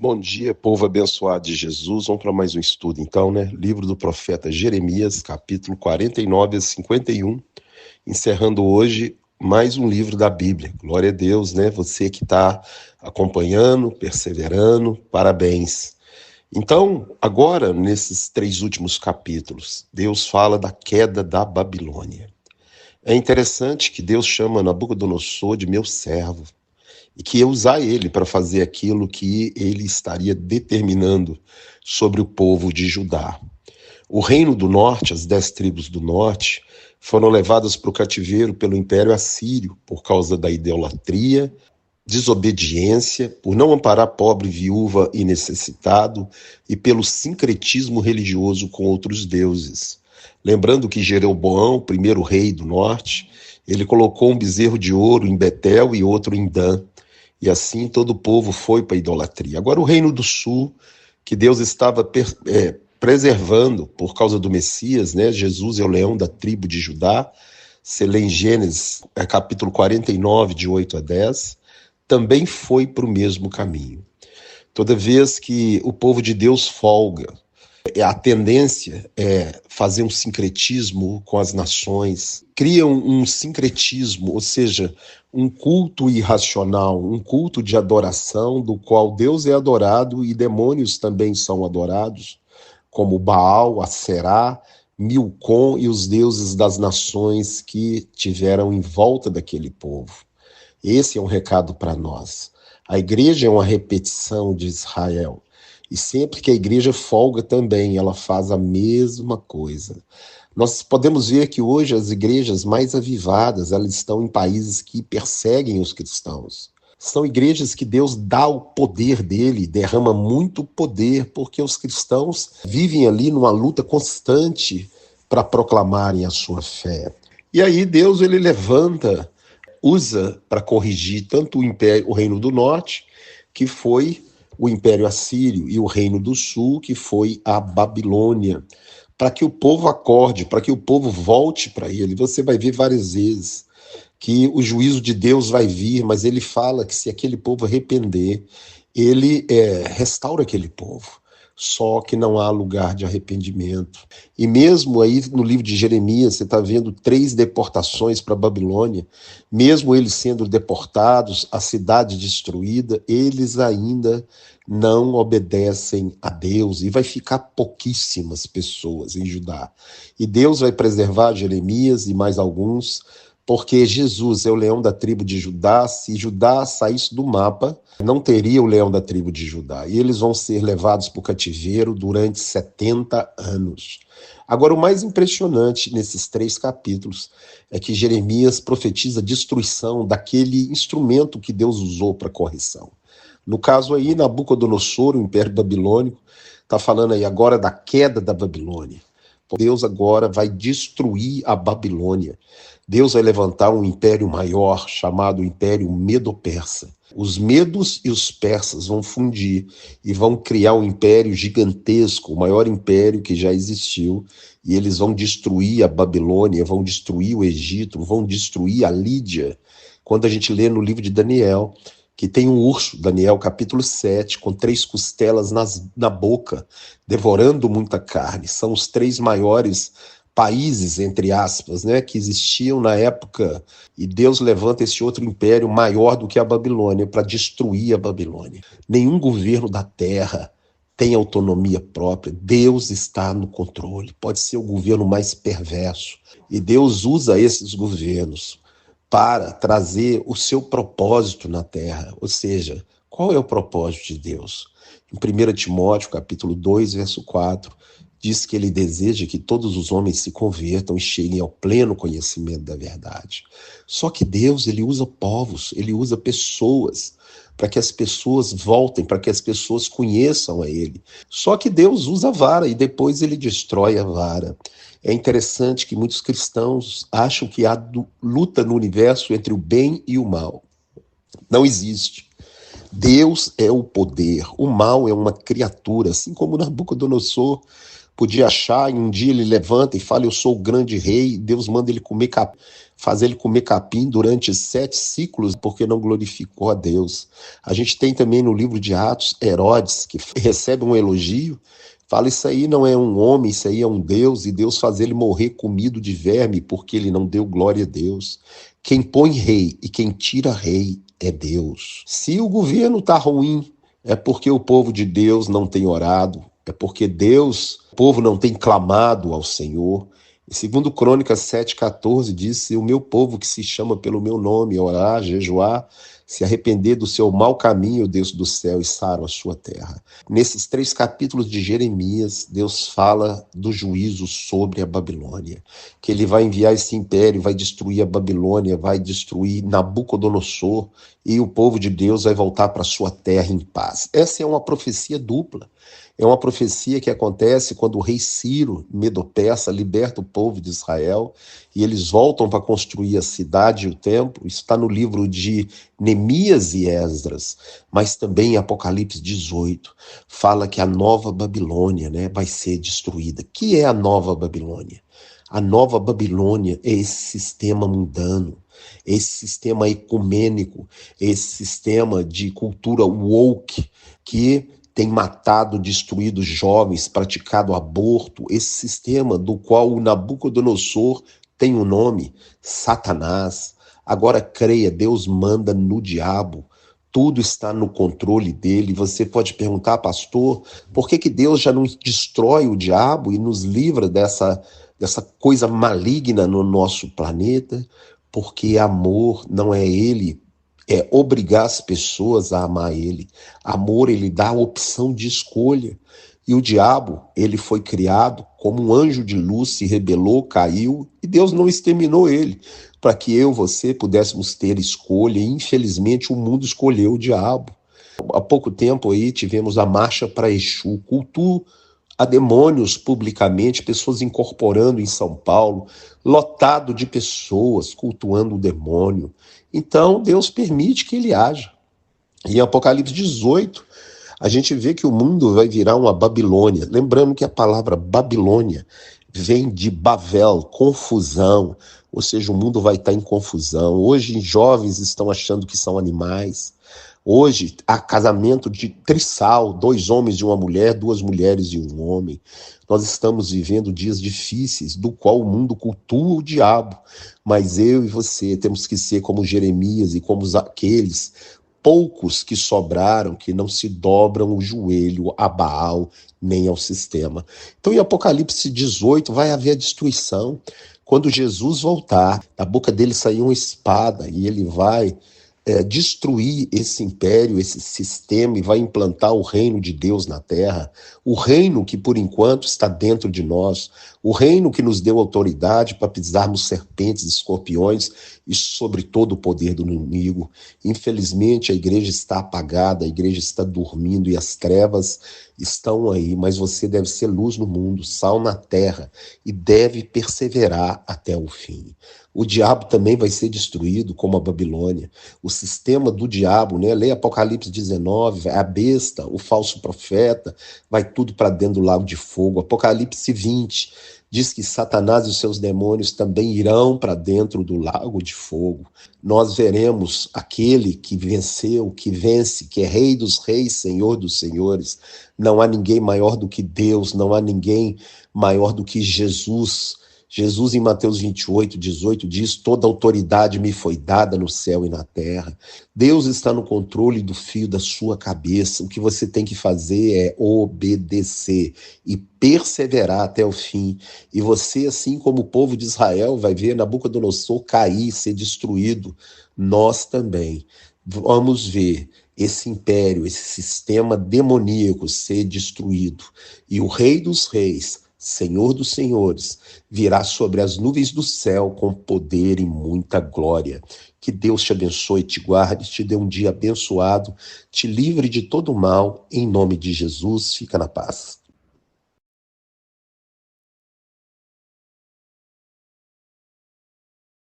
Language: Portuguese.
Bom dia, povo abençoado de Jesus. Vamos para mais um estudo, então, né? Livro do profeta Jeremias, capítulo 49 a 51, encerrando hoje mais um livro da Bíblia. Glória a Deus, né? Você que está acompanhando, perseverando, parabéns. Então, agora, nesses 3 últimos capítulos, Deus fala da queda da Babilônia. É interessante que Deus chama Nabucodonosor de meu servo e que ia usar ele para fazer aquilo que ele estaria determinando sobre o povo de Judá. O reino do norte, as 10 tribos do norte, foram levadas para o cativeiro pelo Império Assírio por causa da idolatria, desobediência, por não amparar pobre, viúva e necessitado e pelo sincretismo religioso com outros deuses. Lembrando que Jeroboão, o primeiro rei do norte, ele colocou um bezerro de ouro em Betel e outro em Dan. E assim todo o povo foi para a idolatria. Agora o reino do sul, que Deus estava preservando por causa do Messias, né? Jesus é o leão da tribo de Judá. Você lê em Gênesis, capítulo 49, de 8 a 10, também foi para o mesmo caminho. Toda vez que o povo de Deus folga, a tendência é fazer um sincretismo com as nações, cria um sincretismo, ou seja, um culto irracional, um culto de adoração do qual Deus é adorado e demônios também são adorados, como Baal, Aserá, Milcom e os deuses das nações que tiveram em volta daquele povo. Esse é um recado para nós. A igreja é uma repetição de Israel. E sempre que a igreja folga também, ela faz a mesma coisa. Nós podemos ver que hoje as igrejas mais avivadas, elas estão em países que perseguem os cristãos. São igrejas que Deus dá o poder dele, derrama muito poder, porque os cristãos vivem ali numa luta constante para proclamarem a sua fé. E aí Deus ele levanta, usa para corrigir tanto o reino do norte, que foi o Império Assírio, e o reino do sul, que foi a Babilônia, para que o povo acorde, para que o povo volte para ele. Você vai ver várias vezes que o juízo de Deus vai vir, mas ele fala que se aquele povo arrepender, ele restaura aquele povo. Só que não há lugar de arrependimento. E mesmo aí no livro de Jeremias, você está vendo 3 deportações para a Babilônia, mesmo eles sendo deportados, a cidade destruída, eles ainda não obedecem a Deus, e vai ficar pouquíssimas pessoas em Judá. E Deus vai preservar Jeremias e mais alguns, porque Jesus é o leão da tribo de Judá. Se Judá saísse do mapa, não teria o leão da tribo de Judá. E eles vão ser levados para o cativeiro durante 70 anos. Agora, o mais impressionante nesses 3 capítulos é que Jeremias profetiza a destruição daquele instrumento que Deus usou para correção. No caso aí, Nabucodonosor, o Império Babilônico, está falando aí agora da queda da Babilônia. Deus agora vai destruir a Babilônia. Deus vai levantar um império maior, chamado Império Medo-Persa. Os medos e os persas vão fundir e vão criar um império gigantesco, o maior império que já existiu, e eles vão destruir a Babilônia, vão destruir o Egito, vão destruir a Lídia. Quando a gente lê no livro de Daniel, que tem um urso, Daniel capítulo 7, com 3 costelas na boca, devorando muita carne. São os 3 maiores países, entre aspas, né, que existiam na época, e Deus levanta esse outro império maior do que a Babilônia para destruir a Babilônia. Nenhum governo da terra tem autonomia própria. Deus está no controle. Pode ser o governo mais perverso, e Deus usa esses governos para trazer o seu propósito na terra. Ou seja, qual é o propósito de Deus? Em 1 Timóteo, capítulo 2, verso 4, diz que ele deseja que todos os homens se convertam e cheguem ao pleno conhecimento da verdade. Só que Deus, ele usa povos, ele usa pessoas, para que as pessoas voltem, para que as pessoas conheçam a ele. Só que Deus usa a vara e depois ele destrói a vara. É interessante que muitos cristãos acham que há luta no universo entre o bem e o mal. Não existe. Deus é o poder, o mal é uma criatura, assim como Nabucodonosor podia achar, e um dia ele levanta e fala, eu sou o grande rei, e Deus manda ele comer capim, fazer ele comer capim durante 7 ciclos, porque não glorificou a Deus. A gente tem também no livro de Atos, Herodes, que recebe um elogio, fala, isso aí não é um homem, isso aí é um Deus, e Deus faz ele morrer comido de verme, porque ele não deu glória a Deus. Quem põe rei e quem tira rei é Deus. Se o governo está ruim, é porque o povo de Deus não tem orado, é porque o povo não tem clamado ao Senhor. E segundo Crônicas 7,14 diz, se o meu povo que se chama pelo meu nome orar, jejuar, se arrepender do seu mau caminho, Deus do céu, e sara a sua terra. Nesses 3 capítulos de Jeremias, Deus fala do juízo sobre a Babilônia, que ele vai enviar esse império, vai destruir a Babilônia, vai destruir Nabucodonosor, e o povo de Deus vai voltar para sua terra em paz. Essa é uma profecia dupla. É uma profecia que acontece quando o rei Ciro, Medo-Persa, liberta o povo de Israel e eles voltam para construir a cidade e o templo. Isso está no livro de Neemias e Esdras, mas também em Apocalipse 18 fala que a nova Babilônia, né, vai ser destruída. Que é a nova Babilônia? A nova Babilônia é esse sistema mundano, esse sistema ecumênico, esse sistema de cultura woke que tem matado, destruído jovens, praticado aborto, esse sistema do qual o Nabucodonosor tem o nome, Satanás. Agora creia, Deus manda no diabo, tudo está no controle dele. Você pode perguntar, pastor, por que Deus já não destrói o diabo e nos livra dessa coisa maligna no nosso planeta? Porque amor não é ele, é obrigar as pessoas a amar ele. Amor, ele dá a opção de escolha. E o diabo, ele foi criado como um anjo de luz, se rebelou, caiu, e Deus não exterminou ele, para que eu, você, pudéssemos ter escolha, e infelizmente o mundo escolheu o diabo. Há pouco tempo aí tivemos a marcha para Exu, culto a demônios publicamente, pessoas incorporando em São Paulo, lotado de pessoas cultuando o demônio. Então Deus permite que ele haja. E em Apocalipse 18, a gente vê que o mundo vai virar uma Babilônia. Lembrando que a palavra Babilônia vem de Bavel, confusão, ou seja, o mundo vai estar em confusão. Hoje jovens estão achando que são animais. Hoje há casamento de trissal, 2 homens e uma mulher, 2 mulheres e um homem. Nós estamos vivendo dias difíceis, do qual o mundo cultua o diabo. Mas eu e você temos que ser como Jeremias e como aqueles poucos que sobraram, que não se dobram o joelho a Baal nem ao sistema. Então em Apocalipse 18 vai haver a destruição. Quando Jesus voltar, da boca dele sair uma espada e ele vai destruir esse império, esse sistema, e vai implantar o reino de Deus na terra, o reino que por enquanto está dentro de nós, o reino que nos deu autoridade para pisarmos serpentes e escorpiões e sobre todo o poder do inimigo. Infelizmente a igreja está apagada, a igreja está dormindo e as trevas estão aí, mas você deve ser luz no mundo, sal na terra e deve perseverar até o fim. O diabo também vai ser destruído como a Babilônia. O sistema do diabo, né? Leia Apocalipse 19, a besta, o falso profeta, vai tudo para dentro do lago de fogo. Apocalipse 20 diz que Satanás e os seus demônios também irão para dentro do lago de fogo. Nós veremos aquele que venceu, que vence, que é Rei dos Reis, Senhor dos Senhores. Não há ninguém maior do que Deus, não há ninguém maior do que Jesus. Jesus, em Mateus 28, 18, diz, toda autoridade me foi dada no céu e na terra. Deus está no controle do fio da sua cabeça. O que você tem que fazer é obedecer e perseverar até o fim. E você, assim como o povo de Israel, vai ver Nabucodonosor cair, ser destruído. Nós também vamos ver esse império, esse sistema demoníaco ser destruído. E o Rei dos Reis, Senhor dos Senhores, virá sobre as nuvens do céu com poder e muita glória. Que Deus te abençoe, te guarde, te dê um dia abençoado, te livre de todo mal, em nome de Jesus, fica na paz.